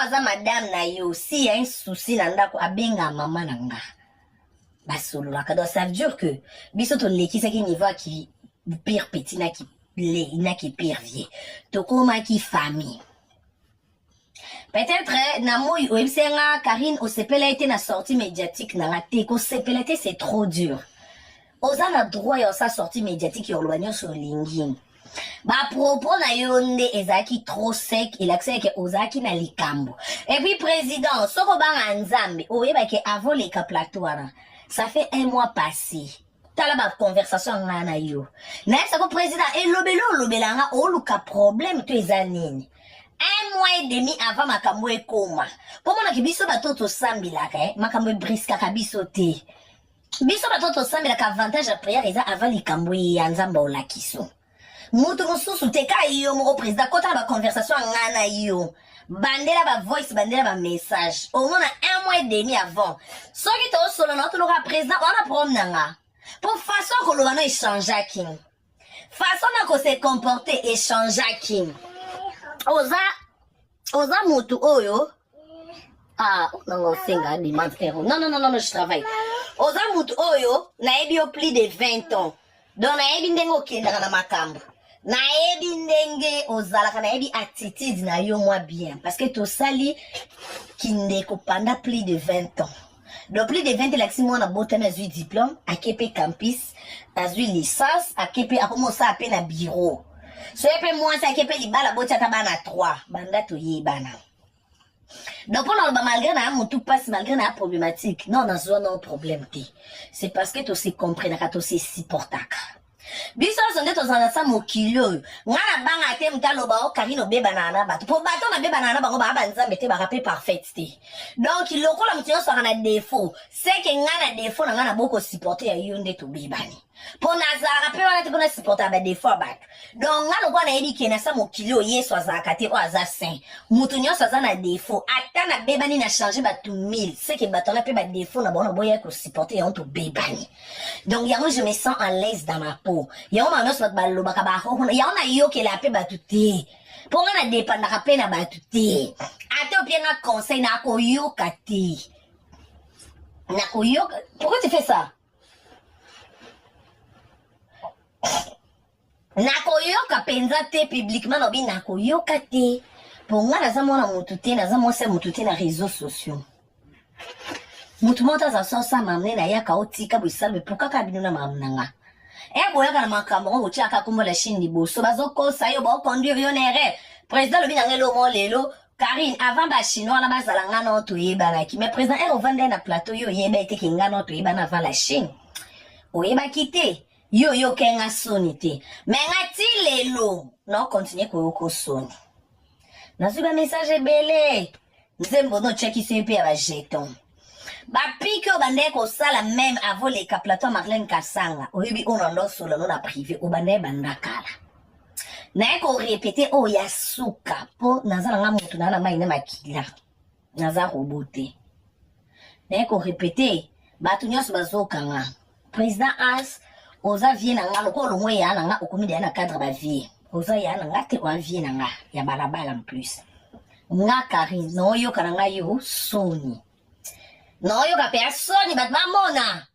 aza madame na yo si y a un souci na ndako abenga mama nanga basolo la kado ça veut dire que biso to lekisaki niveau qui pire petit na qui na qui pire vieux to koma qui famille peut-être na moi oyebisenga Karine osepela été na sortie médiatique na raté ko sepela té c'est trop dur oza na droit ya sa sortie médiatique yo loignon sur LinkedIn ba propos na yonde ezaki trop sec il accès que ozaki na likambo et puis président soko banga nzambe oyeba ke avant les plateau ça fait 1 mois passé tala ba conversation na yo na sako président et lobelanga o luka problème to ezanini 1 mois et demi avant makambo ekoma po mona ke biso batoto sambilaka makambo briska ka biso te biso batoto sambilaka avantage à prière eza avant likambo ya nzamba olakiso mutu mususu teka yo mo président kota ba conversation ngana yo bandela ba voice bandela ba message au moins 1 mois et demi avant soki to solo na to loka président on a problème nanga pour façon que l'on a échangé king façon na ko se comporter échanger king oza mutu oyo non singa di mantero non je travaille oza mutu oyo na ebi au plus de 20 ans donc na ebi ndengo kenda na makambo na ebi ndenge ozalaka na ebi attitude na yo moi bien parce que to sali kindeko pendant plus de 20 ans donc plus de 20 ans moi na bote na zui diplôme à kepe campus na zui licence à kepe a commencé à peine na bureau so epe moi ça kepe libala bote ta bana 3 banda to yebana donc pour nous malgré na mutu passe malgré na problématique non na zone non problème té c'est parce que to se comprendre ka to se supportaka biso sonde to zana sa mokilo ngana banga te mtaloba o Karine obeba na bato po bato na beba na bango ba banzambe te ba rapé parfait te donc lokola mutio so na défaut c'est que ngana défaut na ngana boko supporter ya yonde to bebani po nazara pe wana te bona supporter ba défaut bato donc ngana kwa na ebi kena sa mokilo yeso azaka te o aza saint mutu nyoso aza na défaut ata na bebani na changer bato 1000 c'est que bato na pe ba défaut na bona boya ko supporter ya to bebani donc yango je me sens à l'aise dans ma peau yao mano soit baloba ka ba ho yao na yo ke la pe batuti po nga na dépendre ka pe na batuti ate opie nga conseil na ko yo kati na ko yo pourquoi tu fais ça na ko yo ka penza te publiquement no bi na ko yo kati po nga na za mona mututi na za mo se mututi na réseaux sociaux mutu monta za so sa mamne na ya ka otika busalbe pourquoi ka binu na mamnanga boya kana makambo ngo chaka kumola shindi boso bazoko sayo ba conduire yo nere président le binangelo mo lelo Karine avant ba chinois na bazalanga no to yebana ki mais président vende na plateau yo yeba ete kinga no to yebana avant la Chine oyeba kite yo kenga sonité mais ngati lelo non continuer ko soni nasuba message belé nzembo no cheki sepe ya ba jeton ba pique au bande ko sala même avant les plateau Marlène Kasanga oyebi onondo solo no na privé au bande bandakala na ko répéter o ya suka po nazala nga mutu na mai na makila naza roboté na ko répéter ba tu nyos bazoka nga président as oza vie na nga lokolo ngwe ya na nga okomide na cadre ba vie oza ya na nga te wa vie na nga ya balabala en plus nga Karine no yo kana nga yo soni no yo ka personne bat mamona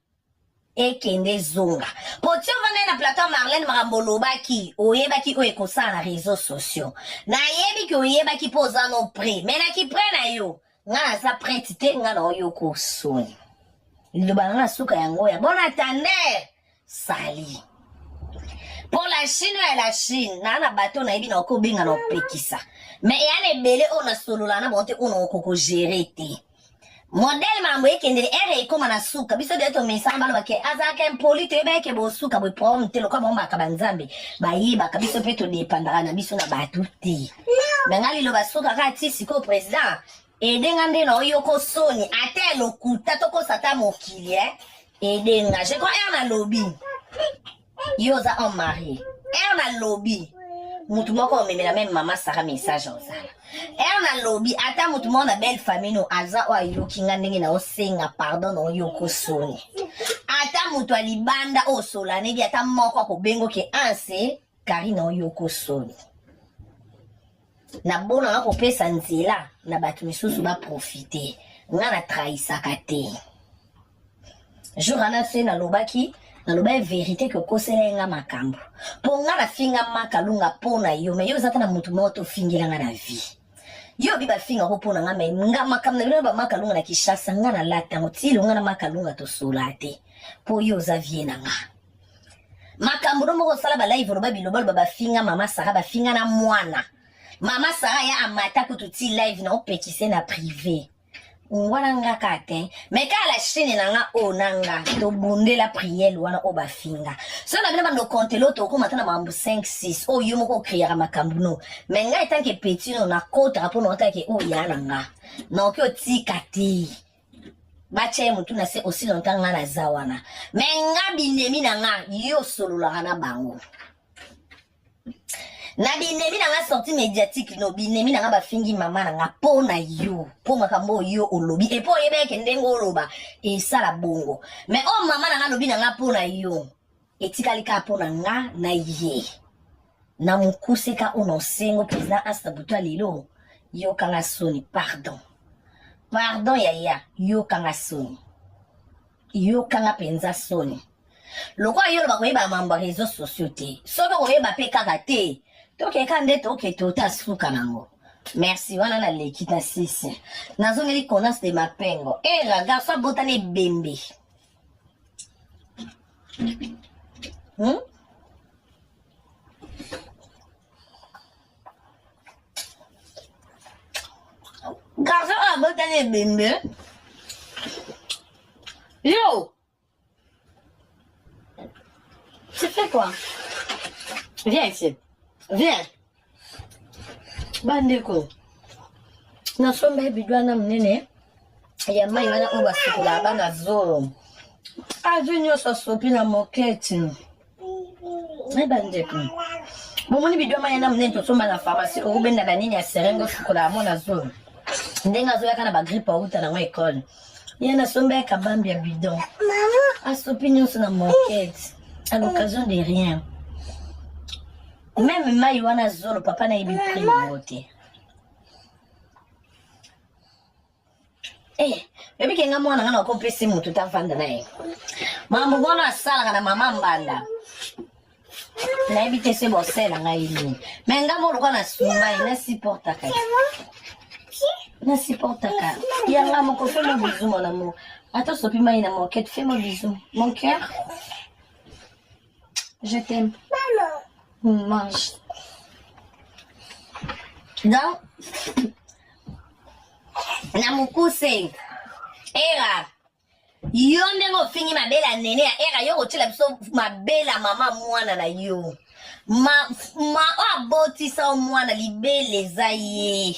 ekende zonga potio vana na plateau Marlène Marambolo baki oyebaki o ekosa na réseaux sociaux na yebi ki oyebaki poza no prix mais na ki près na yo nga za prêtité nga na yo ko soni le bana suka yango ya bon attendez sali pour la Chine et la Chine na bateau na yebi na ko benga no pekisa mais yane belé on a solo la na bonte on ko gérer te modèle mambo ekendele ere ekoma na suka biso de to mesamba lo bake azaka impoli to ebeke bo suka bo prom te lo kwa bomba ka banzambe bayiba kabiso pe to dépendra na biso na batuti mengali lo basuka ka tisi ko président edenga nde no yoko soni ate lo kuta to ko sata mokili edenga je ko na lobby yoza en mari na lobby mutu moko memela même maman sara message ozala na lobby ata mutu mona belle famille no aza o ayokinga ndenge na osenga pardon no yoko soni ata mutu alibanda o solane bi ata moko ko bengo ke anse Karine no yoko soni na bona nga kopesa nzela na bato misusu ba profiter nga na trahisaka te jour ana se nalobaki naloba vérité que kosela nga makambo po nga na finga makalunga pona yo me yo zata na mutu moto fingila nga na vie yo biba finga ko pona nga me nga makambo na ba makalunga na Kishasa nga na lata motilo nga na makalunga to solate po yo za vie na nga makambo no moko sala ba live loba bilobal baba finga mama Sara ba finga na mwana mama Sara ya amata kututi live na opetise na privé wana nga kate me kala shine na nga onanga to bunde la prière wana oba finga so na bina bando compte loto ko matana mambo 5 6 o yo moko créer makambo no me nga etanke petit no na kontra po no take o yana nga na okyo tikati bache mutu na se aussi longtemps nga na zawana me nga binemi na nga yo solo la na bango na binemi na nga sorti médiatique no binemi na nga ba fingi mama na nga pona yo po makambo yo olobi e po yebe ke ndengo oloba e sala bongo me o mama na nga lobi na nga pona yo etikali ka pona nga na ye na mukuseka ono sengo président Asta Butu lelo yo kanga soni pardon yaya yo kanga soni yo kanga penza soni lokwa yo ba koyeba mambo réseaux sociaux te soki koyeba pe kaka te toke kande toke tota suka nango merci wana na lekita sisi nazongeli connasse de mapengo la garçon botane bembe garçon botane bembe yo tu fais quoi? Viens ici. Viens. Bandeko. Na sombe bidwana mnene. Ya mai wana oba sukula bana zoro. Ajunyo sosopi na moketi. Ai bandeko. Bomoni bidwana yana mnene to somba na pharmacie obenda na nini ya serengo sukula mona zoro. Ndenga zo yakana ba grippe auta na école. Yana sombe kabambi ya bidon. Mama, asopi nyonso na moketi. À l'occasion de rien. Même Maïwana Zolo, papa n'a eu priorité. Eh, bébé qui est moi n'a pas compris mon tout enfant de naï. Maman bona sala na maman banda. Na ebité c'est bon c'est la ngaïni. Mais ngamo lo kana suma ina supporte ka. Na supporte ka. Ya ngamo ko fait mon bisou mon amour. Attends sopi maïna mon quête fais mon bisou. Mon cœur. Je t'aime. Maman. Mange. Donc, namukuse. Era. Yonde ngo fingi mabela nene ya era yo kochela biso mabela mama mwana na yo. Ma aboti sa mwana libele za ye.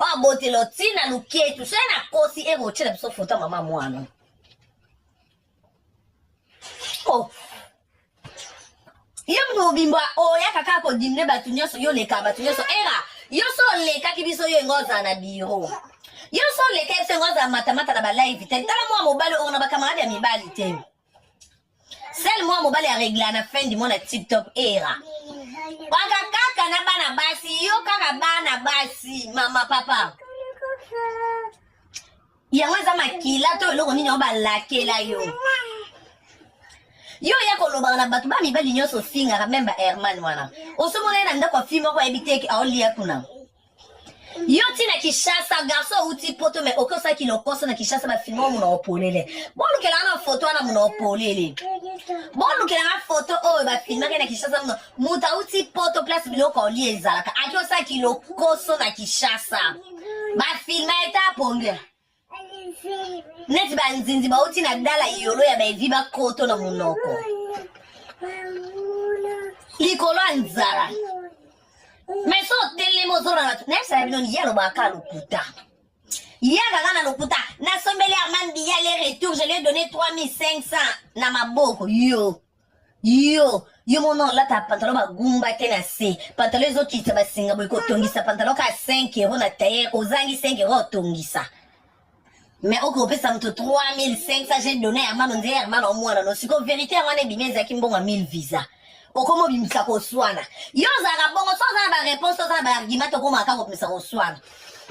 Aboti lo tina luketu. So na kosi ego kochela biso foto mama mwana. Oh. Yambo bimba o ya kaka ko dimne batu nyoso yo leka batu nyoso era yo so leka kibiso yo ngoza na biro yo so leka se ngoza matamata na ba live te tala moi mobile on na ba camarade ya mibali te sel moi mobile ya régler na fin du mois na TikTok era waka kaka na bana basi yo kaka bana basi mama papa ya ngeza makila to loko nini ba lakela yo yo ya koloba na batu ba mibali nyoso finga memba Herman wana osomona na ndako fimo ko ebiteki aolia kuna yo tina Kishasa garçon uti poto me okosa kilokoso na Kishasa ba fimo muna opolele bolu kela na photo na muna opolele bolu kela na photo o ba filma na Kishasa muna muta uti poto place biloko oli ezalaka akiosa kilokoso na Kishasa ba filma eta ponge Neti ba nzinzi ba uti na dala yolo ya ba viba koto na munoko. Likolo anzara. Meso telemo zora na nesa bino yalo ba ka lokuta. Yaga gana lokuta na sombele Armand Biya les retours je lui ai donné 3500 na maboko yo. Yo mono la ta pantalon ba gumba tena se. Pantalon zo kitsa ba singa boy ko tongisa pantalon ka 5 € na taille ozangi 5 € tongisa. Mais au groupe ça me 3500 j'ai donné à Manon Herman en moi non c'est comme vérité on est bien zaki mbonga 1000 visa okomo bimisa ko swana yo zaka bongo so za ba réponse so za ba argument ko maka ko bimisa ko swana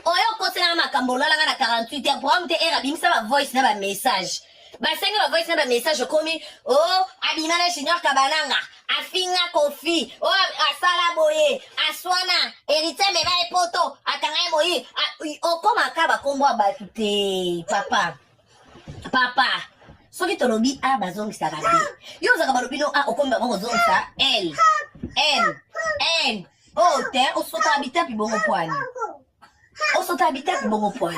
oyo ko sena makambo lala na 48 heures pour amte era bimisa ba voice na ba message ba senga ba voice na ba message komi oh abimana junior kabananga afinga kofi oh asala boye aswana erite me ba epoto atanga moyi okoma ka ba kombo ba te papa soki tolobi a bazongisa kabi yo zaka balobi no a okomba bongo zongisa l oh te osota habita pi bongo poani osota habita pi bongo poani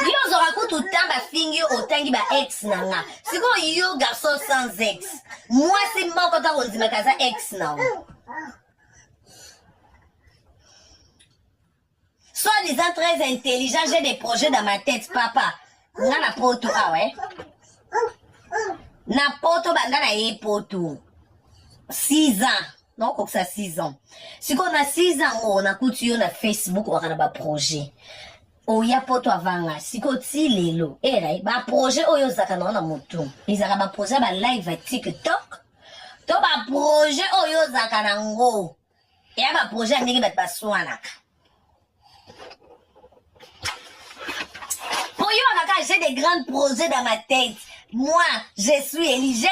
yo zora kutu tamba fingi otangi ba ex nanga siko yo garçon sans ex moi c'est moi quand on dit ma casa ex na soi-disant très intelligent, j'ai des projets dans ma tête, papa. Nana poto, ah ouais. Na poto, bandana ye poto. 6 ans. Non, comme ça, 6 ans. Si on a 6 ans, on a coutu, on a Facebook, on a un projet. Oh, ya poto avant, si on ti lelo. Eh, là, ba projet, oh, yo, zaka, non, na moto. Ils ont un projet, ba live à TikTok. To, ba projet, oh, yo, zaka, nango. Et ba projet, negi, bat, basouanak. J'ai des grands projets dans ma tête. Moi, je suis Elie.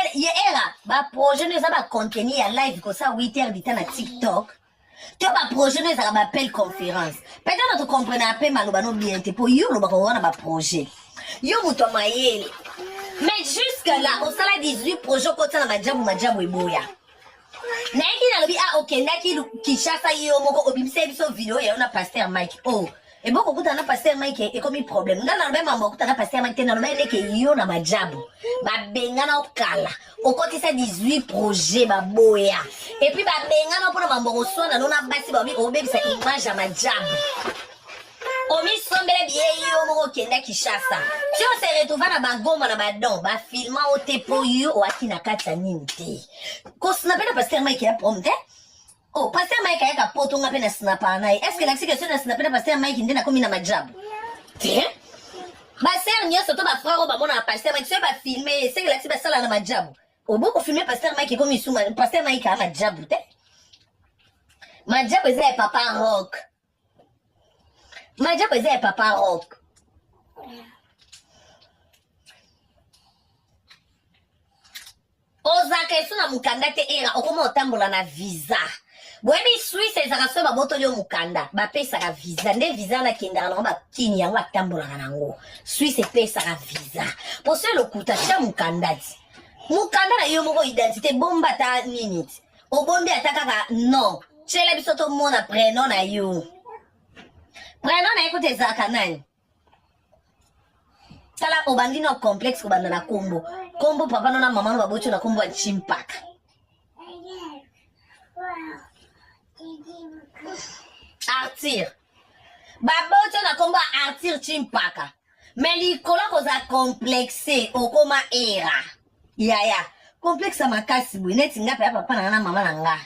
Ma projet ne va pas contenir un live comme ça 8 heures du temps à TikTok. Tu as ma projet ne va m'appeler conférence. Peut-être que tu comprends un peu malobano bien. Tu peux y aller dans ma projet. Yo muto mayele. Mais jusque là, on s'ala 18 projets comme ça dans ma job et boya. Naiki na lobi ok naki kishasa yo moko obimse biso video ya ona pasteur Mike. Oh. Et beaucoup de temps, pasteur Mike est comme un problème. Dans le même moment, quand pasteur Mike est dans le même que yo na majabu. Ba bengana okala. Au côté ça 18 projets ba boya. Et puis ba bengana pour na mambo so na nona basi ba bi obe bisa image ya majabu. Omi sombele biye yo moko kenda kishasa. Si on se retrouve na ba goma na ba don, ba filma o tepo yo o akina kata nini te. Ko snapper pasteur Mike ya prompte. Oh, pasteur Mike ayaka poto nga pe na snapper na. Est-ce que la question na snapper na pasteur Mike ndena komi na majabu? Tiens. Ba sœur nyo soto ba frère ba mona pasteur Mike so ba filmer, c'est que la ba sala na majabu. Oh, beaucoup filmer pasteur Mike komi suma, pasteur Mike a majabu te. Majabu eza papa rock. Majabu eza papa rock. Ozaka esuna mukanda te era okoma otambola na visa. Bwebi Suisse ezaka so ba moto yo mukanda ba pesa ka visa nde visa na kenda na ba kini yango atambola nango Suisse pesa ka visa pour ce lokuta cha mukanda ti mukanda na yo moko identité bomba ta nini o bombi ataka ka non chela biso to mona prénom na yo écoute ezaka nani tala obandi no complexe ko banda na kombo papa no na mama no babocho na kombo chimpaka Artir. Babocho na kombo Artir chimpaka. Mais likola koza complexé okoma era. Yaya. Complexe makasi bwe neti ngape ya papa na mama na nga.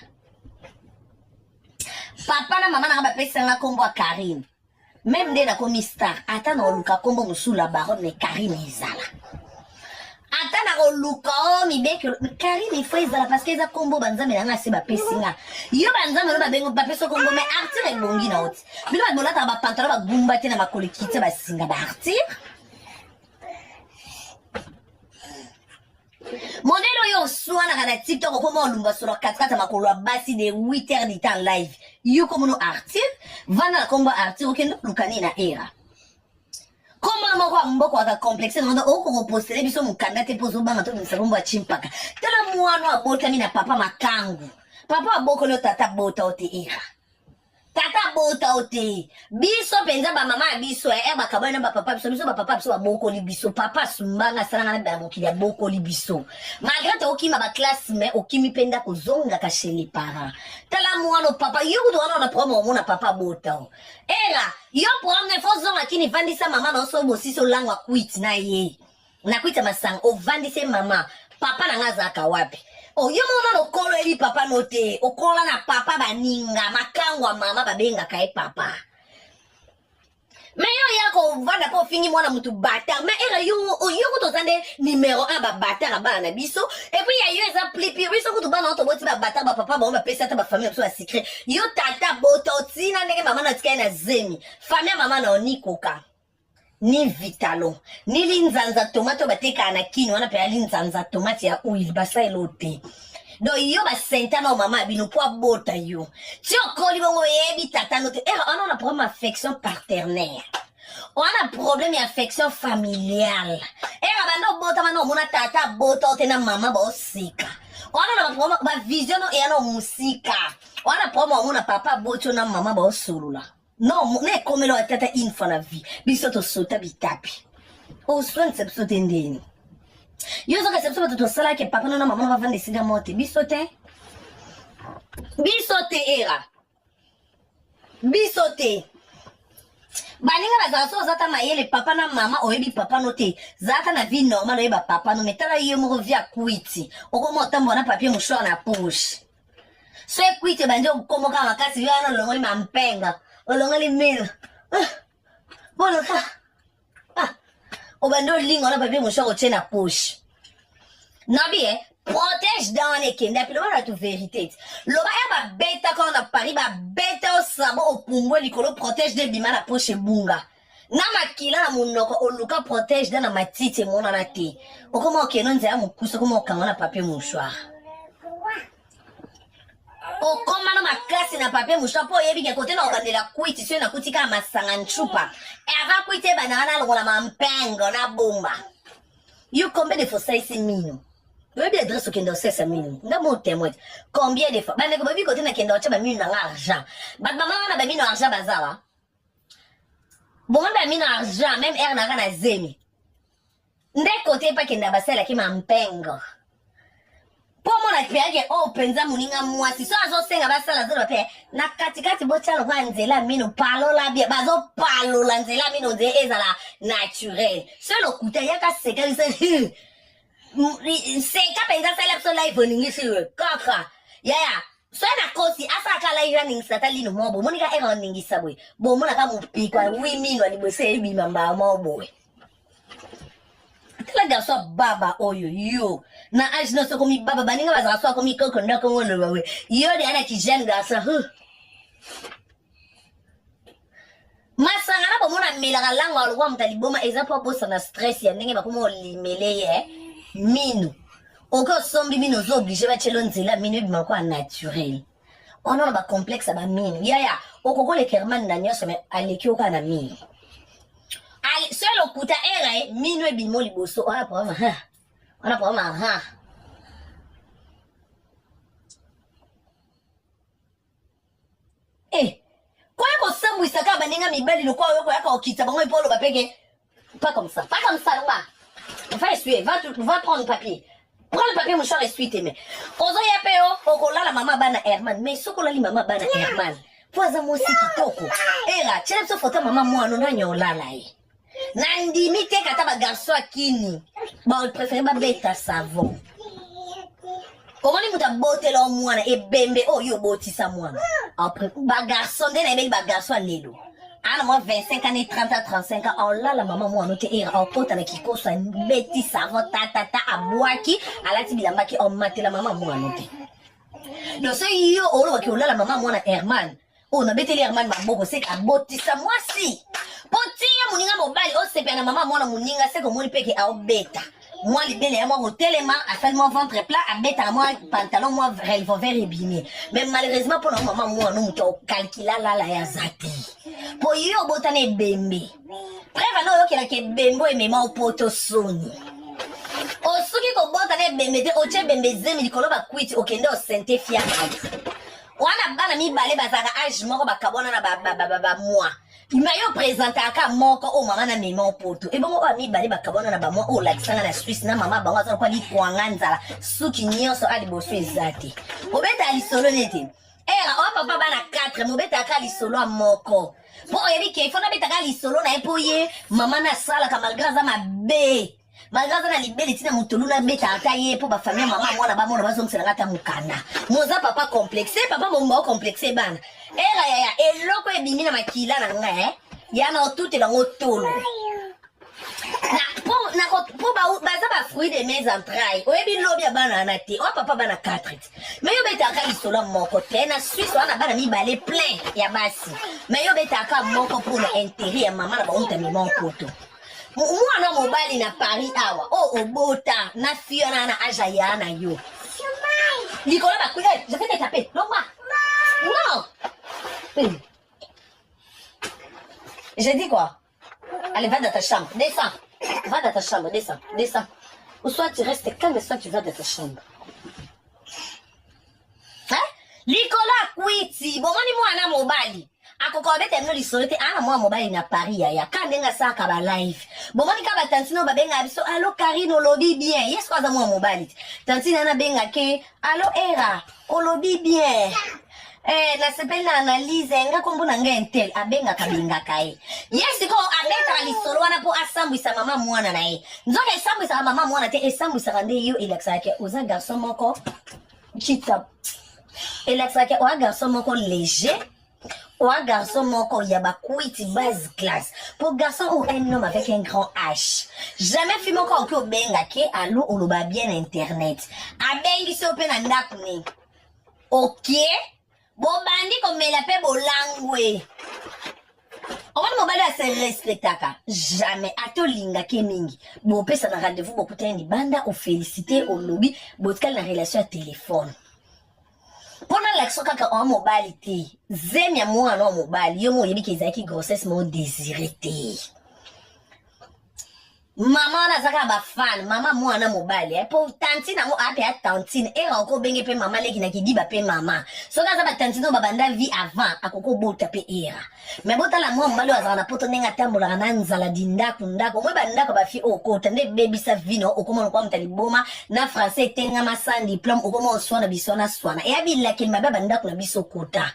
Papa na mama na nga bapesa nga kombo Karine. Même nde na komi star. Ata na oluka kombo musula baronne ne Karine ezala. Ata na oluka o mi beke Karine faut ezala parce que eza kombo banzambe na nga se bapesi nga. Yo banzambe no babengo bapeso kombo mais Artir ebongi na oti. Bino balata ba pantalon ba gumba te na makole kitse ba singa ba Artir. Modelo yo swana kana TikTok ko mo lumba sur 4 makolo basi de 8 heures de temps live. Yo comme no Artir, vana la kombo Artir okendo lukani na era. Comment moko mboko aka complexe ndo oko postele biso mukanda te pozo banga to misabombo chimpaka. Tala mwana abota mina papa makangu. Papa aboko lo tata bota ote era. Tata bota ote. Biso penza ba mama biso ba kabana ba papa biso ba papa biso ba boko li biso papa sumbanga salanga na ba mokili ya boko li biso. Malgré to okima ba classe mais okimi penda ko zonga ka chez les parents. Tala mwana papa yuko wana na promo mona papa bota. Era yo promo fo zonga kini vandisa mama na so bosi so langwa quit na ye. Na quit masang o vandise mama papa na ngazaka wapi. Oh, yo mona no kolo eli papa note. O kola na papa baninga. Makangwa mama babenga kai papa. Mais yo vanda po fingi mwana mutu bâtard. Mais era yo ko tozande numéro 1 ba bâtard ba na biso. Et puis ya yo eza plipi biso ko to bana to boti ba bâtard ba papa ba on ba pesa ta ba famille so a secret. Yo tata bototi na ndenge mama na tika na zemi. Famille mama na oni koka. Ni vitalo. Ni linzanza tomato bateka na kini wana pe linzanza tomate ya oil basa elote. Do yo ba senta na mama bino po bota yo. Ti okoli bongo yebi tata no te. On a un problème affection paternelle. On a un problème affection familiale. Bando bota mano mona tata bota te na mama ba osika. On a un problème ba vision no e no musika. On a un problème mona papa boto na mama ba osulula. Non, ne come lo tata info na vie. Bisoto sota bitapi. O swan sepsote ndeni. Yo zoka sepso to sala ke papa na mama va vendre siga mote bisote era bisote baninga bazaso zata mayele papa na mama oyebi papa no te zata na vie normal oyeba papa no metala yo mo via kwiti okomo tambo na papier mouchoir na poche so kwiti banje okomoka makasi yo na longoli mampenga olongoli mino boloka obando lingo na papier mouchoir o tena poche. Nabi protège dans les kenda puis la toute vérité. Le ba beta quand on a Paris ba beta au sabo au pumbo likolo protège de bima la poche bunga. Na makila na munoko oluka protège dans la matite mona na te. Okoma okeno nzela mukuso koma okanga na papier mouchoir. Okoma na makasi na papier mouchoir po yebi ke kote na okandela kwiti sio na kutika masanga nchupa. E ava kwite banana longola mampengo na bomba. You combien de fois ça ici mino? Vous avez adresse au kendo sesa mino. Nga mo témoin. Combien de fois? Ba nego babi kote na kendo chaba mino na argent. Ba mama na ba mino argent bazawa. Bon ba mino argent même er na kana zemi. Nde kote pa kenda basela ki mampengo. Po mona kiage o penza muninga mwasi so azo senga basala zero pe na katikati bochalo kwa nzela mino palola bia bazo palola nzela mino nze ezala naturel selo kuta yaka seka ise seka penza sala so live ningi siwe kaka yaya so na kosi asa kala ira ningi satali no mobo monika era ningi sabwe bo mona ka mupikwa wi mino ali bose bi mamba mobo la garçon baba oyo yo na age no so komi baba baninga baza so komi koko ndako ngono bawe yo de ana ki jeune garçon masanga na bomona melaka lango alwa mtaliboma exemple posa na stress ya ndenge bakomo limele mino oko sombi mino zo obligé ba chelo nzela mino bima kwa naturel on a ba complexe ba mino ya okoko le kerman na nyoso me aleki oka na mino. Seul au kuta era mino e bimoli boso on a problème quoi ko sambu isaka baninga mibali no kwa yoko yaka okita bango ipolo bapeke pas comme ça là va essuyer va prendre papier. Prends le papier mouchoir essuie tes mains. Ozo yapeo okola la mama bana Herman mais sokola li mama bana Herman poza mosi kitoko era chele so foto mama mwana na nyola la Nandimi te kata ba garçon akini. Ba préféré ba beta savon. Comment ni muta bote lo mwana e bembe o yo botisa mwana. Après ba garçon de na ba garçon lelo. Ana moi 25 ans et 30 à 35 ans on la maman mwana te era o pota na kikoso beti savon tata abwaki alati bilamba ki o matela mama mwana te. No so yo o lo ki o la mama mwana Herman. O na beteli Herman maboko se ka botisa mwasi. Potia muninga mobali o sepe na mama mwana muninga se ko moni peke a obeta. Moi libele ya moi hotelema a fait mon ventre plat a beta moi pantalon moi revolver ébimé. Mais malheureusement pour maman moi no muto calcula la ya zati. Po yo botane bembe. Preva no yo kila ke bembo e mema o poto soni. O suki ko botane bembe te o che bembe zemi likolo ba kwiti o kende o sente fia. Wana bana mi bale bazaka age moko bakabona na ba moi. Il m'a yo présenté aka moko o mama na mema poto. E bongo ba mi bale bakabona na ba moi o laksanga na Suisse na mama bango za kwa li kwanga nzala. Suki nyonso ali boso ezati. Obeta ali solo nete. Era o papa bana 4 mobeta aka li solo a moko. Po yebi ke fona beta aka li solo na epoye mama na sala ka malgré za mabe. Malgré na libeli tina mutulu na beta ataye po ba famille mama mwana ba mona bazong sela ngata mukanda. Moza papa complexé, papa momba complexé bana. Era ya eloko ebimi na makila na nga yana otuti lango tono na pour baza ba fruit de mes entrailles oyebi lobi ya bana na te o papa bana 4 mais yo betaka lisolo moko te na Suisse wana bana mibale plein ya basi mais yo betaka moko pour l'intérêt ya mama na bamuta mimon poto mwana mobali na Paris awa o obota na fio na aja ya na yo likolo bakuye je vais te taper non j'ai dit quoi? Allez, va dans ta chambre, descends. Va dans ta chambre, descends. Ou soit tu restes calme, soit tu vas dans ta chambre. Hein? Nicolas Kwiti, bon, moi, mobali. Akokobete mno lisolete ana mwa mobali na Paris ya kandenga saka ba live bomoni ka batantino babenga biso allo Karine olobi bien yes kwa za mwa mobali tantine na benga ke allo Era olobi bien na sepeli na analyse nga kombo na nga intel abenga kabinga kai yes ko abeta lisolo wana po asambwisa mama mwana na ye nzoka esambwisa mama mwana te esambwisa kande yo elaksa ke oza garçon moko chita elaksa ke o garçon moko léger ou un garçon moko yaba kwiti base classe pour garçon ou un homme avec un grand H jamais fait mon corps que benga ke allo oloba bien internet abengi so pe na ndaku ni ok bo bandi ko mela pe bolangwe on mobali a se respectaka jamais atolinga ke mingi bo pesa na rendez-vous bo kuteni banda o féliciter au lobby bo tkal na relation à téléphone. Pendant l'action kaka en mobile te zemi ya mwana en mobile yo mo yebi ke ezaki grossesse mo désiré te mama na zaka ba fan mama mwana mobile po tantine mo ape ya tantine era ko benge pe mama leki na kidiba pe mama so kaza ba tantine ba banda vie avant akoko bota pe era mais bota la mo mbalo azana poto nenga tambola na nzala dindaku ndako mo banda ko ba fi okota nde baby sa vino okoma kwa mtaliboma na français tenga masandi diplôme okoma oswana bisona swana e abila kin mababa ndako na biso kota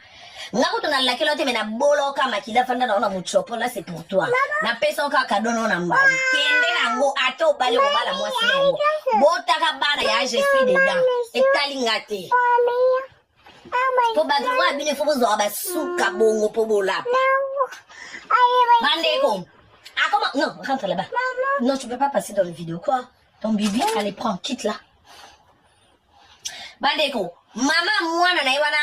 ngako tona la kelote mena boloka makila fanda na ona muchopo là c'est pour toi na pesa oka kadono na mbali kende nango ato bali obala mwasi nango botaka bana ya je suis dedans etalingate po badwa bine fo bozo abasuka bongo po bolapa bandeko akoma non rentre là-bas non tu peux pas passer dans la vidéo quoi ton bibi allez prends quitte là bandeko mama mwana na iwana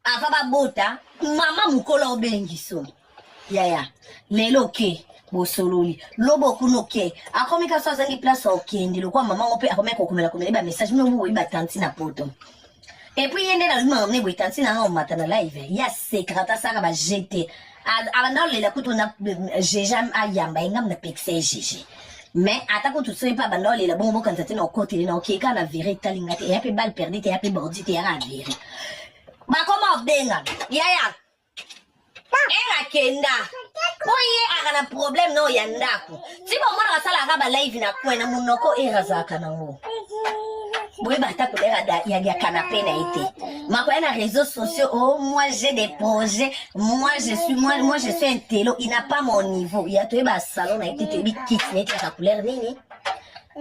afaba bota mama mukolo obengi so yaya lelo ke bosololi lobo kuno ke akomika so azangi place okende lokwa mama ngope akomeka kokomela ba message mwe wo ba tanti na poto et puis yende na luma ngomne bo tanti na ngo mata na live ya secreta saka ba jeter abanda lela kutuna jejam ayamba ingam na pexé gg mais atako tout ça pas banda lela bon kanza tena okoteli na okeka na vérité lingate ya pe balle perdue te ya pe bordi te ya vérité ba koma benga yaya era kenda oye akana problem no ya ndako tibo mwana basala ka ba live na kwena munoko era zaka nango boye bata kolera da ya canapé na été makwena réseaux sociaux oh moi j'ai des projets moi je suis un télo il n'a pas mon niveau ya to ba salon na été te bi kit na ta couleur nini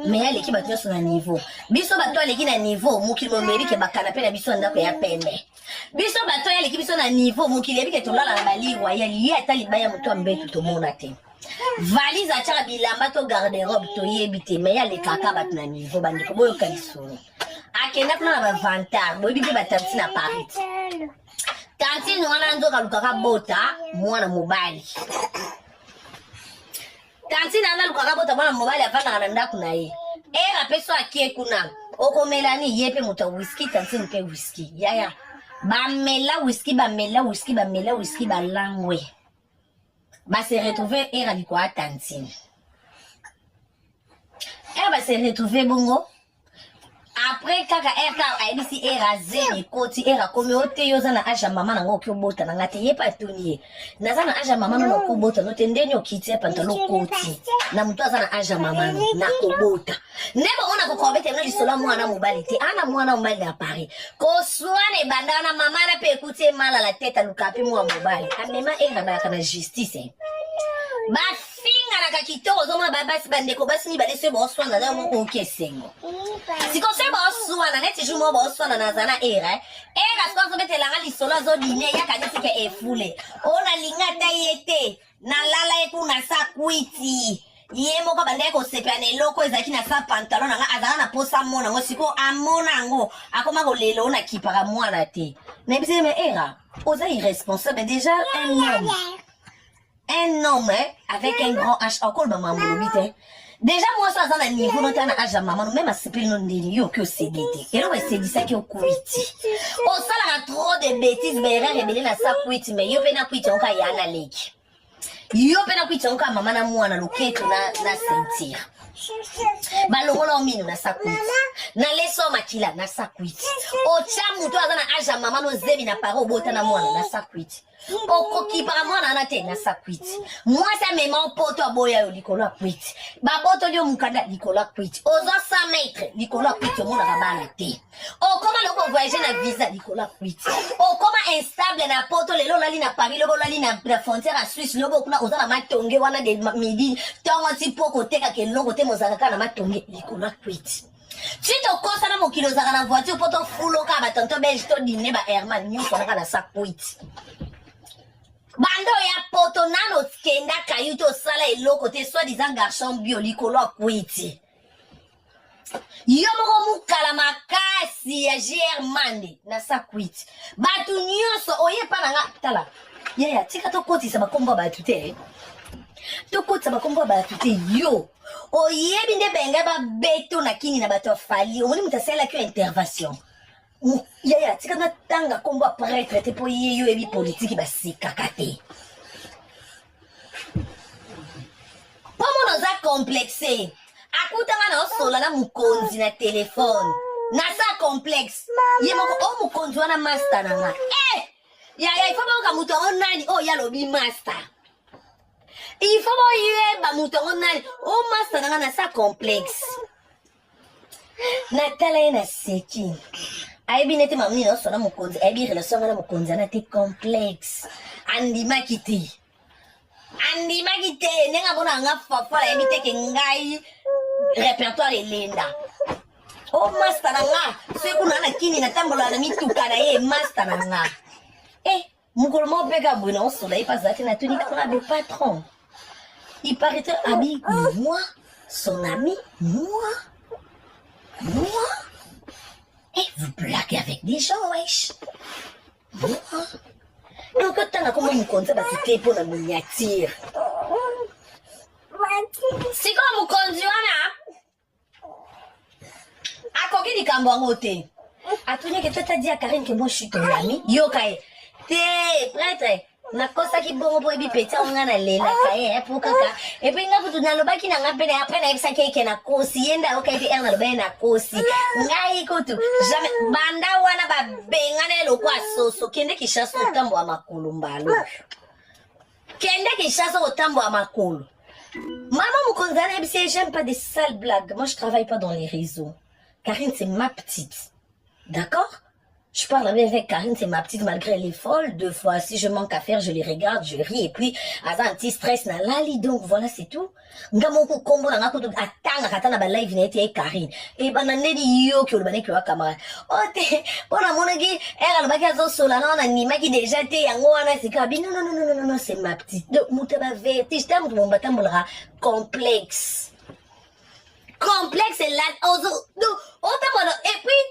mais elle qui battu sur un niveau biso bato ale ki na niveau mukili momeri ke bakana pe na biso ndako ya pembe biso bato ale ki biso na niveau mukili ebi ke tolala na baliwa ya liya talibaya muto ambetu to mona te valise achara bilamba to garde-robe to yebite mais ya le kaka bat na niveau bandiko boyo kalisoni akenda kuna na vantage boyi bibi batanti na Paris tanti nwana nzoka lukaka bota mwana mobali tanti na lukaka bota mwana mobali afana na ndaku na ye era peso akie kuna okomelani yepe muta whisky tanti mpe whisky yaya bamela whisky balangwe ba se retrouver era likwa tantine ba se retrouver bongo après kaka erka aibisi era zeni koti era komi ote yoza na aja mama na ngo kyobota na ngate yepa toniye naza na aja mama no kobota no tendeni okiti pantalo koti na mtu aza na aja mama na kobota nebo ona kokobete na lisola mwana mobali te ana mwana mobali na Paris ko swane bandana mama na pe ekuti mala la tête lukapi mwa mobali amema era na kana justice ba finga na kakito ozoma babasi bandeko basi ni balese boswana na mo okesengo siko se boswana neti jumo boswana na zana era era siko zo betelanga lisolo zo dine ya kanisi ke efule ona lingata yete na lala eku na sakwiti ye moko bande ko sepane loko ezaki na sa pantalon nga azana na posa mona ngo siko amona ngo akoma ko lelo na kipaka mwana te na bise me era oza irresponsable déjà un homme avec un grand H encore maman molobite déjà moi ça dans le niveau notana âge maman même à s'appeler non yo que c'est d'été et là c'est dit ça qui au kuiti on sala trop de bêtises bera rebelle na sa kuiti mais yo pena kuiti on ka yana leki yo pena kuiti on ka mama na mwana loketo na sentir balongola omino na sakuiti na leso makila na sakuiti ocha muto azana aja mama no zebi na paro bota na mwana na sakuiti okoki para mwana na te na sakuiti mwasa mema poto aboya yo likolo kwiti baboto lyo mukanda likolo kwiti ozo 100 mètres likolo kwiti mona kabana te okoma loko voyager na visa likolo kwiti okoma instable na poto lelo lali na Paris loko lali na frontière à Suisse loko kuna ozana matonge wana de midi tongo ti poko teka ke longo te mozaka na matonge likolo kwiti Chito kosa na mokilo zaka na voiture poto fulo ka batonto belge to dîner ba Herman nyuso na kana sakwiti bando ya poto nano skenda kayuto sala eloko te soi-disant garçon bio likolo kwiti yo moko mukala makasi ya Germande na sakwiti batu nyonso oye pa nga tala ya tika to kotisa bakombo batu te to kotisa bakombo batu te yo oyebi nde benga ba beto na kini na bato fali omoni mutasela ki intervention ya tika na tanga kombo prêtre te po yeyo ebi politique ba sikaka te pomo no za complexé akutanga na osola na mukonzi na telefone na sa complexe ye moko o mukonzi wana master na nga ya ifo ba muto onani o ya lobi master ifo ba yeba muto onani o master na nga na sa complexe na tala na seki aibi nete mamni no sona mukonzi aibi relation na mukonzi na te complexe andima kiti nenga bona nga fafa aibi te ke ngai répertoire elenda o master na nga sekuna na kini na tambola na mituka na ye master na nga mukolo mo peka buna o sola ipazati na tuni kana de patron il paraît ami moi son ami moi vous blaguez avec des gens wesh moi donc tanga comme mukonzi batite po na miniature siko mukonzi wana akoki likambo yango te atunye ke tata dia Karine ke moi je suis ton ami yo kai te prêtre nakosa ki bongo po ebi peti nga na lela kae po kaka e pe nga putu nalobaki na ngape na après na ebisa ke na kosi yenda okay te na lobe na kosi ngai kotu jamais banda wana ba bengane lokwa soso kende kishaso tambo wa makulu mbalo kende kishaso otambo wa makulu maman mukonzana ebisa j'aime pas des sales blagues moi je travaille pas dans les réseaux Karine c'est ma petite d'accord. Je parle avec Karine, c'est ma petite, malgré elle est folle. 2 fois, si je manque à faire, je les regarde, je ris, et puis, à un petit stress, na lali, donc voilà, c'est tout. Ngamoku kombo na ngako atanga katana ba live nete e Karine. E bana nedi yo ki olbane ki wa kamera. Ote, bona monagi, era lo baki azo sola na ni maki déjà te yango wana sikabi. Non, c'est ma petite. Donc mutaba verte, je t'aime mon batambolra complexe. Complexe là, ozo, donc, et puis,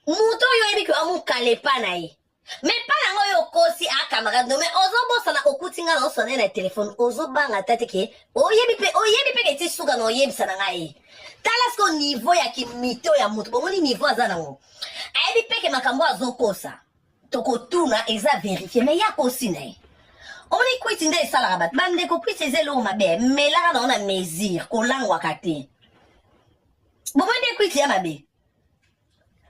muto yo ebi ko amu kale panayi me pana ngo yo kosi a camarade no me ozo bosa na okutinga no sone na telephone ozo banga tateke oyebi pe ke ti suka no yebi sana ngai tala sko niveau ya kimito ya muto bomoni niveau azana ngo ebi pe ke makambo azokosa toko tuna eza vérifier mais ya kosi nai oni kwiti nde sala rabat bande ko kwiti zelo mabe me la na ona mesure ko langwa kate bomende kwiti ya mabe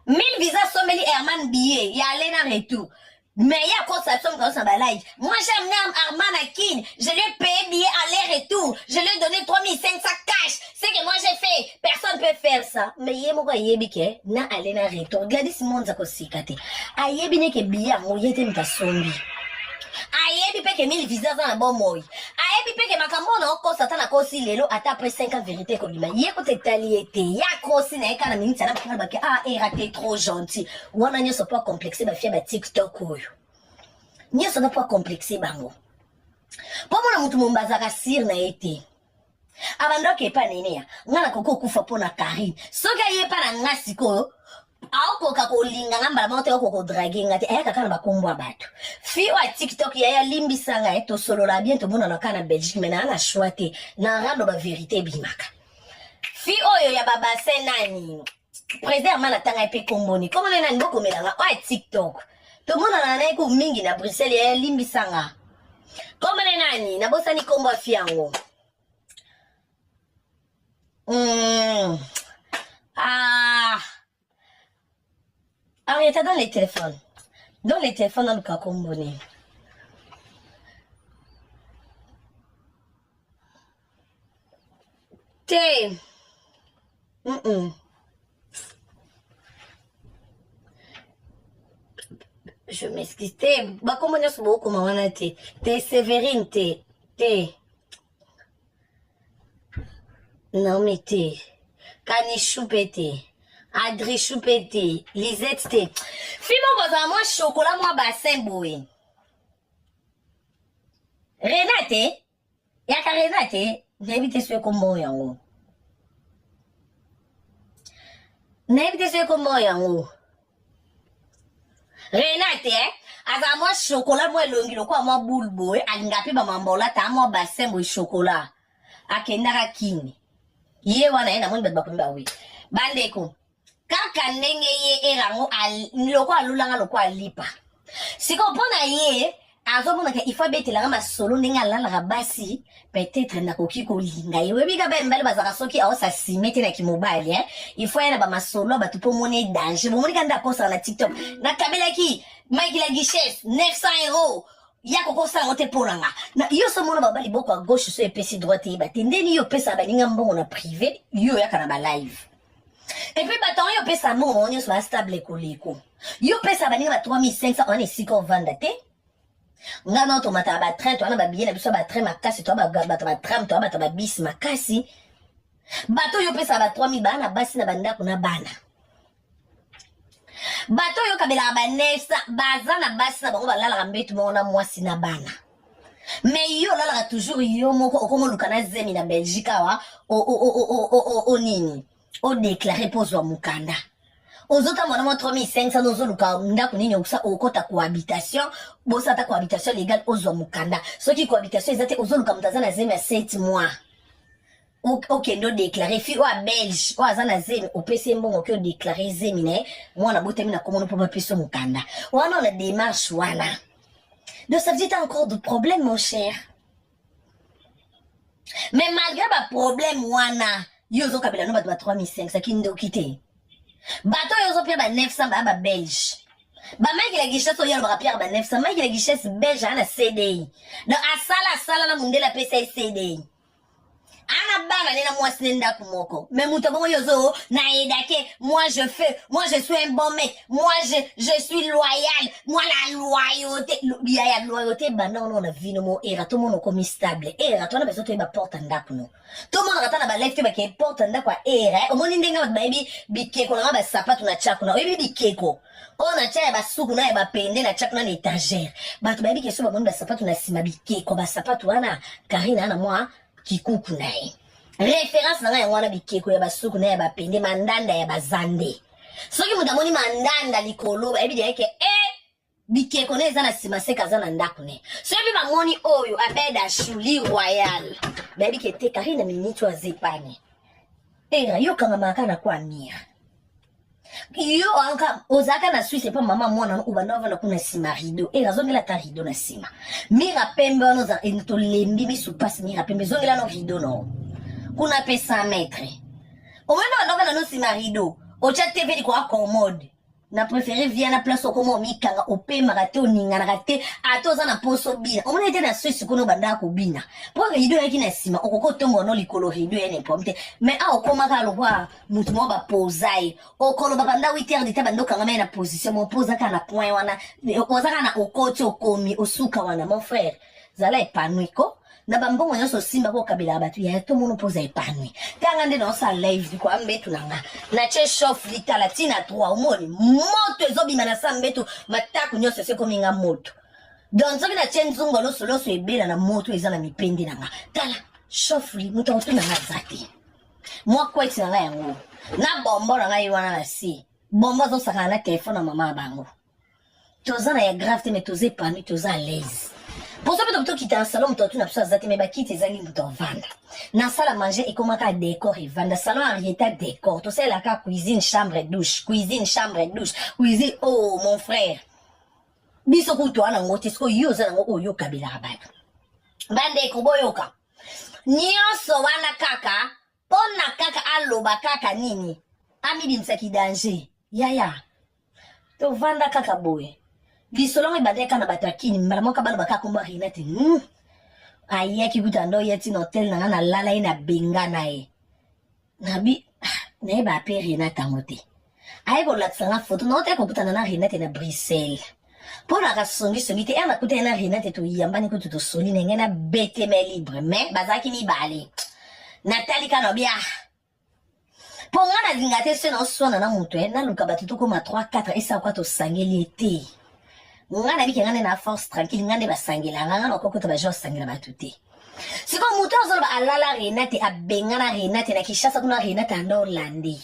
1000 visas sommeli Herman billet, y a aller dans retour. Mais il y a quoi ça somme comme ça balai. Moi j'aime Herman Akin, je lui ai payé billet aller-retour, je lui ai donné 3500 cash. C'est que moi j'ai fait, personne peut faire ça. Mais yé mo kwa yebi ke na aller dans retour. Gladys Monza ko sikate. Ayebi ne ke billet mo yete mta sombi. Ayebi pe ke 1000 visas dans bon moy. Ayebi peke makambo na okosa tana kosi lelo ata après 5 ans vérité ko bima ye ko te taliete ya kosi na eka na minute na panga baki era t'es trop gentil wana nyoso pas complexé ba fia ba TikTok oyo nyoso na pas complexé bango po mona mutu mombaza ka sir na ete abandoke pa nene ya ngana koko kufa pona Karine soka ye pa na ngasi ko aokoka kolinga ngambala mote okoko dragi ngati ayaka kana bakombo abatu fi wa TikTok ya limbisanga eto solo la bien to mona na kana Belgique mena na choite na rado ba vérité bimaka fi oyo ya baba senani président mana tanga epe komboni komo na ndoko melanga wa TikTok to mona na na ko mingi na Bruxelles ya limbisanga komo na nani na bosani kombo afiango Arrête dans les téléphones. Dans les téléphones, dans le cas combiné. T'es. Je m'excuse. T'es. Bah, comment on a beaucoup, comment on a été. T'es Sévérine, t'es. Non, mais t'es. Canichou pété. Adri choupete, Lisette te. Fimo boza moi chocolat moi bassin boy. Renate, yaka Renate, n'habite sur kombo yango. N'habite sur kombo yango. Renate, aza moi chocolat moi longi lo kwa moi boule boy, alingapi ba mambola ta moi bassin boy chocolat. Akendaka kini. Ye wana enda mo mbeba kumba wi. Bandeko. Kaka ndenge ye erango loko alulanga loko alipa siko pona ye azomona ke ifa betela ma solo ndenge alala basi peut-être na koki ko linga ye webi ka bembele bazaka soki awo sa simete na kimobile il faut yana ba masolo ba tupo mone danger bo moni kanda kosa na TikTok na kabela ki Mike la guichesse 900 €. Ya koko sa ngote polanga na yo so mona babali boko à gauche so epesi droite ba tendeni yo pesa ba ninga mbongo na privé yo ya kana ba live. Et puis, baton, yo pesa mo, on yo soit stable koliko. Yo pesa ba ninga ba 3500, on est siko vandate. Nga non, to mata ba train, to ana ba billet, na biso ba train makasi, to ba tram, to ba bis makasi. Bato yo pesa ba 3000 ba na basi na banda kuna bana. Bato yo kabela ba 900, baza na basi na bango ba lala mbetu mo na mwasi na bana. Mais yo lala toujours yo moko okomo lukana zemi na Belgique wa o nini. O déclaré pozo mukanda. Ozota mwana 3500 nozo luka ndako nini okusa okota cohabitation, bosa ta cohabitation légale ozo mukanda. Soki cohabitation ezate ozo luka mutaza na zemi ya 7 mois. Ok, ndo déclaré fi wa Belge, wa zana zemi opese mbongo ki o déclaré zemi ne, mwana botemi na komono po ba peso mukanda. Wana on a démarche wana. Donc ça veut dire encore d'autres problèmes mon cher. Mais malgré ba problème wana yozo kabela no bato ba 3500 kindo kite bato yozo pia ba 900 ba Belge ba maki la guichesse oyo ba pia ba 900 maki la guichesse belge ana CDI donc asala na mundela pesa CDI ana bana nena mwasi nenda kumoko mais muto bongo yozo na edake moi je suis un bon mec moi je suis loyal moi la loyauté ya loyauté bana on a vino mo era to mono komi stable era to na beso to ba porta ndako no to mono katana ba life to ba ke porta ndako era o moni ndenga ba baby bikeko na ba sapatu na chaku na baby bikeko ona cha ba suku na ba pende na chaku na étagère ba to baby ke so ba moni ba sapatu na sima bikeko ba sapatu wana Karine ana moi kikuku nae référence na nga wana bikeko ya basuku na ya bapende mandanda ya bazande soki mutamoni mandanda likolo ba ebi yake bikeko na eza na sima seka za na ndako ne so ebi bamoni oyo abeda Chuli Royal ba ebi kete Karine minute wa zepane era yo kanga makana kwa mia yo anka ozaka na Suisse pa mama mwana ubanova na kuna sima rido era zongela ta rido na sima mira pembe ono za ento lembi mi supasi mira pembe zongela no rido no kuna pesa metre omwana banova na no sima rido ocha TV kwa commode na préféré via na place okomo mikanga opema kate oninga na kate atoza na poso bina omona ete na Suisse kuno banda ko bina po rido yaki na sima okoko tombo no likolo rido ene pomte mais a okoma ka lokwa mutu mo ba posai okolo banda 8h de tabando kanga na position mo posa kana point wana oza kana okoti okomi osuka wana mon frère zala epanuiko na bambongo nyonso simba ko kabila batu ya to mono poza épanoui tanga nde dans sa live du ko ambetu nanga na che chauffe litala tina 3 omoni moto ezobima na sa mbetu mataku nyonso se kominga moto donc soki na che nzungo loso ebela na moto eza na mipende nanga tala chauffe li moto otuna na zati moi kweti nanga yango na bombo nanga yiwana na si bombo zo saka na téléphone na mama bango toza na ya grave te mais toza épanoui toza à l'aise. Pour ça, tu as quitté un salon, tu as tout absent, mais tu as quitté na salle à manger et comment tu décor et vendre. Salon à rien décor. Tu sais, la cuisine, chambre et douche. Cuisine, chambre et douche. Cuisine, oh, mon frère. Biso kuto ana ngote sko yoza na ngo yo kabila abatu. Bande ko boyoka. Nyonso wana kaka, pona kaka aloba kaka nini. Ami bimsaki danger. Yaya. To vanda kaka boye. Bisolongo ibadeka na batakini mbalamoka balo bakakomba rinete ayeki kutando yeti na hotel na lala ina benga nae nabi ne ba pe rinete ngote ayeko latsanga photo no te ko kutana na rinete na Bruxelles pona ka songi te ana kutana na rinete to yambani kutu to soli ngena bete me libre mais bazaki mi bale Nathalie kanobia ponga na zingate se no sona na mutu na luka batutu ko ma 3 4 esa kwa to sangeli ete ngana biki ngane na force tranquille ngane basangela ngana okoko ba joss sangela batuti siko muto zolo ba alala Renate abengana Renate na Kishasa kuna Renate ando Orlandi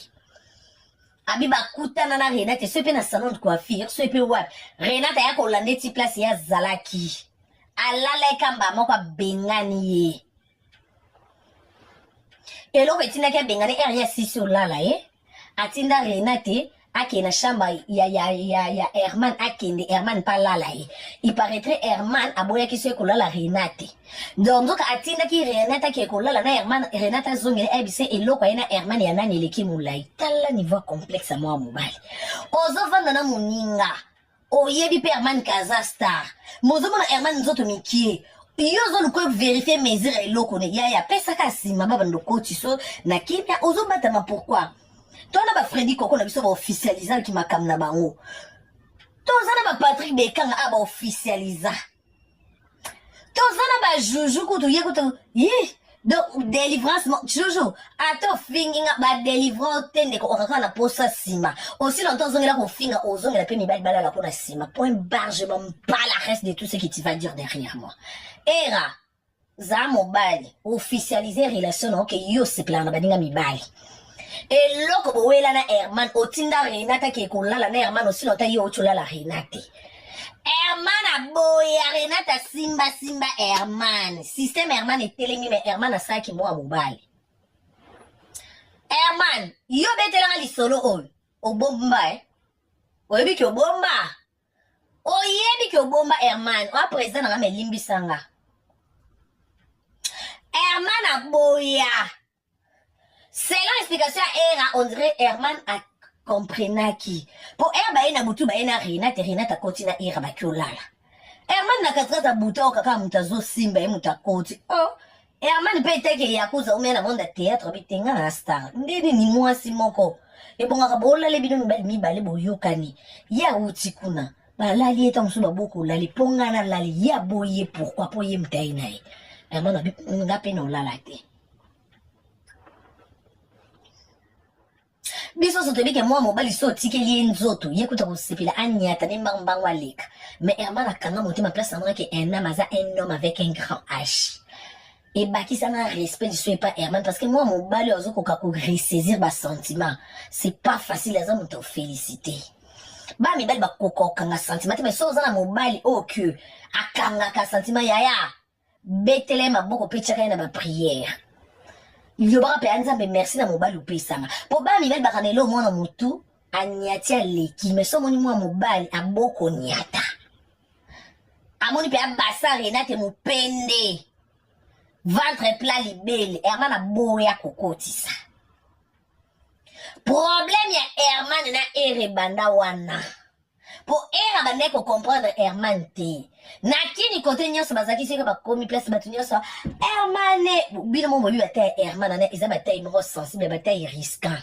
abi bakutana na Renate sepe na salon de coiffure sepe wap Renate ya ko Orlandi ti place ya zalaki alala kamba moko bengani ye elo betina ke bengani area sisi olala atinda Renate ake na shamba ya Herman akende Herman palala il paraîtrait Herman aboya ki se kolala Renate donc atinda ki Renate ki kolala na Herman Renate zongele ebise eloko ina Herman ya nani leki mulai tala niveau complexe moi mobile ozo vanda na muninga oyebi pe Herman Kazastar mozo mona Herman nzoto mikie yozo luko vérifier mesure eloko ne ya pesa kasi mama ndoko tiso na kimia ozo batama pourquoi tona ba Freddy Koko na biso ba officialiser ki makam na bango tozana ba Patrick Bekanga aba officialiser tozana ba Juju kutu ye kutu donc délivrance Jojo ato finginga ba délivrer tende ko okaka na posa sima aussi longtemps zongela ko finga ozongela pe mibali bala la ko na sima point barre je m'en pas la reste de tout ce que tu vas dire derrière moi era za mobile officialiser relation OK yo se plan na baninga mibali eloko bowela na Herman otinda Renate ke kolala na Herman aussi lota yo otulala Renate Herman aboya Renate simba Herman système Herman etelemi mais Herman asaki mo mobile Herman yo betela li solo oyo obomba oyebi ki obomba Herman wa président na melimbisanga Herman aboya. Selon l'explication era on dirait Herman a comprenait qui pour Herba ina butu ba ina Renate kotina era ba kyolala Herman na katrata buta okaka mutazo simba mutakoti Herman pe teke yakuza umena monda théâtre bitenga na star ndeni ni mwasi moko ebonga kabola le bino mibale boyokani ya uti kuna balali eta musuba boko lali pongana lali ya boye pourquoi poye mtaina Herman ngape no lala te biso so tebike moi mobali so tikeli nzoto yekuta kosepela anyata ne mbangbango aleka mais Herman akanga motima place na que un homme avec un grand H et baki ça na respect du soin pas Herman parce que moi mobali ozo koka ko ressaisir ba sentiment c'est pas facile les hommes te féliciter ba mi bali ba koko kanga sentiment mais so za na mobali que akanga ka sentiment yaya betele maboko pechaka na ba prière Yobara pe anzambe merci na mobali upesanga. Po ba mi bel bakanelo mwana mutu anyatia leki mais so moni mwa mobali aboko nyata. Amoni pe abasa Renate mupende. Ventre plat libele Herman aboya kokotisa. Problème ya Herman na erebanda wana. Po era bande ko comprendre Herman te. Na kini kote nyonso bazaki seka ba komi place batu nyonso Herman bino mo bobi bata Herman na eza bata imro sensible bata risquant.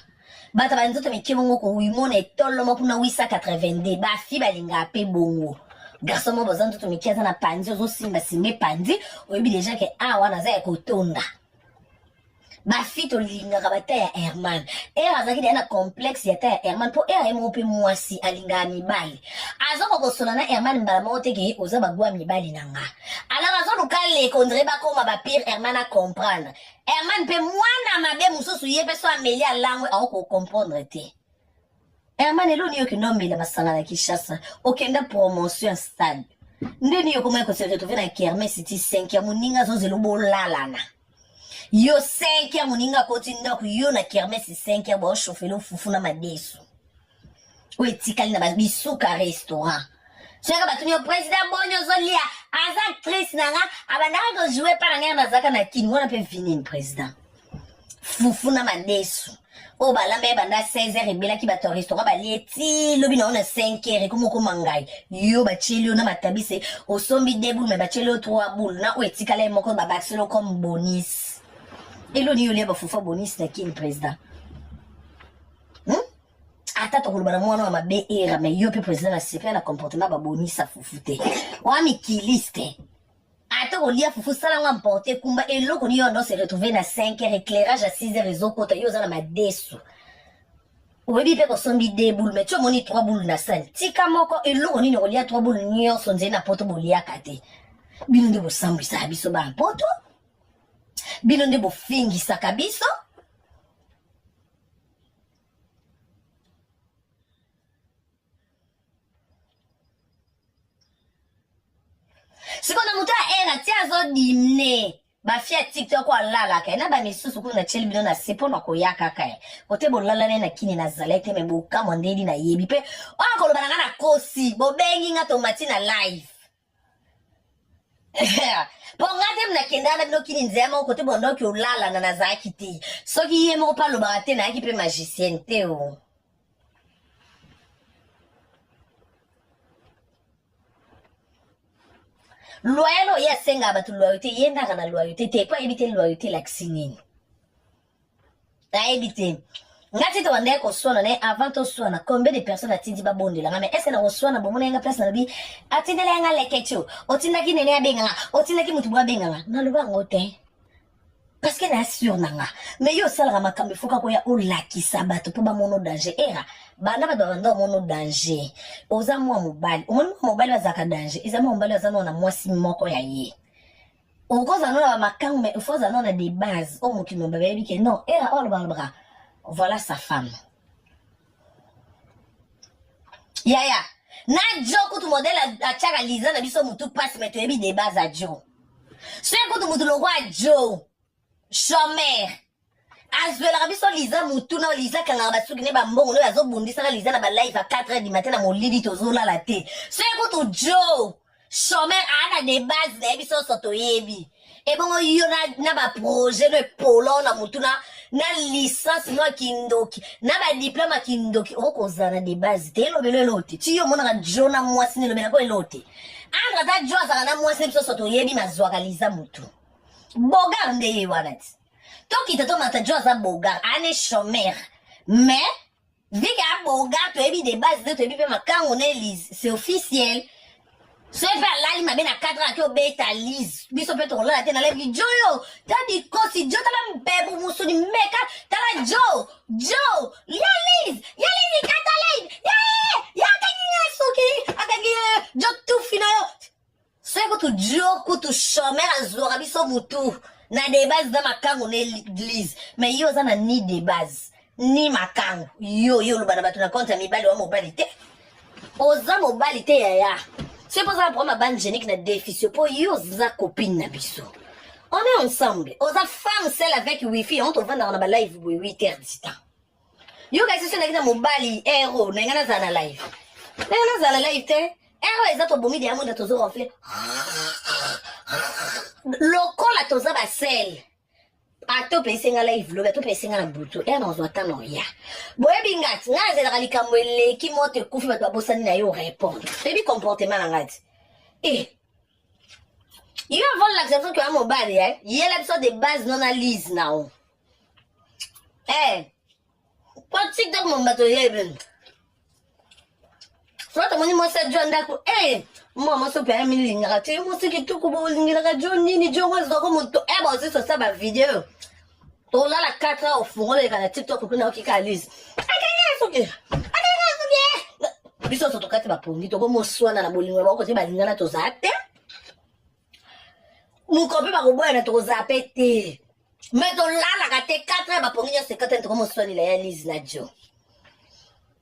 Bata banzoto mekemo ngoko wimona etolo mo kuna 882 ba fi balinga pe bongo. garçon mo bazan tout mikiaza na panzi ozo simba simbe panzi oyebi déjà que awa naza ya kotonda bafi tolingaka bata ya Herman azalaki deya na complexe ya ta ya Herman mpo emo mpe mwasi alingaka mibali azokokosola na Herman mbala moko te ke oza bagwa mibali na nga alors azoluka leko ndre bakoma bapire Herman acomprendre Herman mpe mwana mabe mosusu ye mpe so ameli alangwe aokokomprendre te Herman eloni yo kinomela masanga na Kinshasa okenda promotion stade ndeni yo komaya kose retrouver na kermesse ti 5 ya moninga azozela bolalana yo 5 ya moninga koti ndako yo na kermesse 5 ya boshofelo fufu na madesu oetikali na bisuka restaurant soyaka batuni yo président bonyo ozolia aza actrice nanga abandaka kojoue pa na ngai nazaka na kini wana mpe vinini président fufu na madesu o balamba ye banda 16h ebelaki bato restaurant balie ti lobi na ona 5h ekomokoma ngai yo batieli yo na matabise osombi 2 boule me batieli yo 3 boule na oyo etikala ye moko babakiseli comme bonus eloni yo lia bafufa bonus na kini président ata tokoloba na mwana wa mabe era me yo mpe président na sepe na comportement babonisa fufu te oa mikilis te ata kolia fufu salanga mporte kumba eloko ni yo ndo se retrouver na 5h éclairage à 6h ezokota yo oza na madesu oyebi mpe kosombi 2 boule me ti omoni 3 boule na sali tika moko eloko nini kolia 3 boule nyonso nzeli na poto boliaka te bino nde bosambwisaka biso bampoto bino nde bofingisaka biso sikona mutu aera ti azodimne bafi ya tiktok alalaka na bamisusu kuna tieli bino na se mpo na koya kaka ye kote bolalane na kini nazalaki te me bokamwa ndeli nayebi mpe oyo koloba na nga na kosi bobengi nga tomati na live mpo nga te munakendaka na bino kini nzela moko kote bondoki olalana nazalaki te soki ye moko mpe alobaka te nayaki mpe magicienne te o loyalo ye asenga bato loyauté ye ndaka na loyauté te po ayebi te loyauté elakisi nini ayebi te ngati to wandeka koswana naye avant toswana combien de personnes atindi babondelanga mais est ce na koswana bomona yenga place na lobi atindela yanga leketio otindaki nene abenganga otindaki mutu bwa benganga naloba yango te parce que na sur nanga mais yo osalaka makambo efoka koya olakisa bato mpo bamona danger era bana bato banda omona danger oza mwa mobali omoni mwa mobali bazalaka danger eza mwa mobali aza na mwasi moko ya ye okoza nona bamakango mais il faut oza nona des bases oyo mokili moba bayebi ke non era oyo balobaka voilà sa femme yaya na jo kutu modele atiaka liza na biso mutu pasi me toyebi des bases a jo soki kutu mutu lokwa jo chômeur azwelaka biso liza mutu na liza kangaka basuki ne bambongo nde bazobundisaka liza na balive a 4h du matin na molili tozolala te soki kutu jo chômeur aa na de base na ye biso nyonso toyebi ebongo yo na baprojet no epolo na mutu na licence no akindoki na badiplome akindoki okozala na de base te elobelo elo te ti yo omonaka jo na mwasi nelobelako elo te andre ata jo azalaka na mwasi ne biso nyonso toyebi mazwaka liza mutu bogar nde ye wana ti tokita tomata jo aza bogar ane chômeur mais vike abogar toyebi de base te toyebi mpe makango na elise c'est officiel soki mpe alali mabe na 4 ans ake obeta lise biso mpe tokolala te na levi jo yo tala dikosi jo tala mbebu musuni meka tala jo ya lise ikata live ya akangi suki akangi jo tufi na yo soki kutu jo kutu chômeur azwaka biso mutu na de base na makango na église mais yo oza na ni de base ni makango yo oloba na bato na compte ya mibali wa mobali te oza mobali te yaya soki mpo oza na problème ya bande génique na déficit mpo yo oza copine na biso on est ensemble oza femme seule avec wifi on tovandaka na balive boye 8h du temps yo kasi so ndaki na mobali ero na nga nazala na live te ero eza tobomi deya monda tozoronfle lokola toza basele ata opesenga live lobi ata opesenga na butu ere nazwa ata na oya boyebi ngati ngai azelaka likambo eleki moto ekufi bato babosani na yo répondre toyebi comportement na ngati yo avant l'acceptation ke ya mobali yela biso de base non na lise na o po tiktok mo bato yebi Toi, tu moi, c'est John Dako. Eh, moi, c'est pas un million. Tu moi, c'est qui tout comme John Nini, John, moi, c'est comme mon to. Eh, bon, c'est ça, ma vidéo. To là, la 4 ans au fond, les gars, TikTok, on a qui calise. Biso so tokati bapongi to ko moswana na bolingo ba ko te balingana to zate mukope ba ko boya to zape te mais to lala ka te 4 bapongi ya 50 to ko moswani la ya Liz na Jo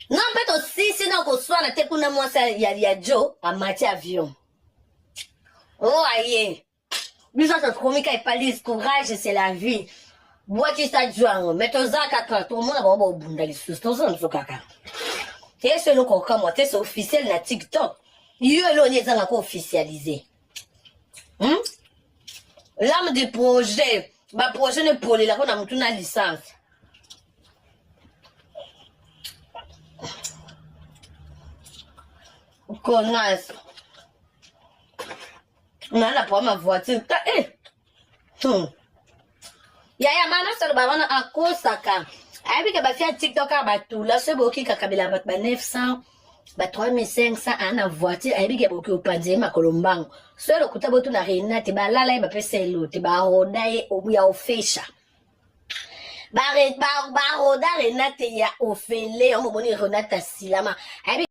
non mais to sisi na ko swana te kuna mwasa ya Jo a mati avion oh aye biso so komika e Liz courage c'est la vie bois qui sta joango mais to zaka to mona ba ba bunda lisusu to zo nso kaka. C'est ce qu'on comme c'est officiel na TikTok. Yo là on est encore officialisé. L'âme du projet, ma projet ne pour la on a mutu na licence. Connasse. On a la pour ma voiture. Yaya mana ça ba wana akosaka. Abi ka ba fia TikTok ba tout là c'est boki ka kabila ba 900 ba 3500 ana voiture abi ka boki opanze ma kolombango so lo kutabo tu na Renate ba lala ba pesa elote ba rodaye obuya ofesha ba roda Renate ya ofele on mo boni Renate silama abi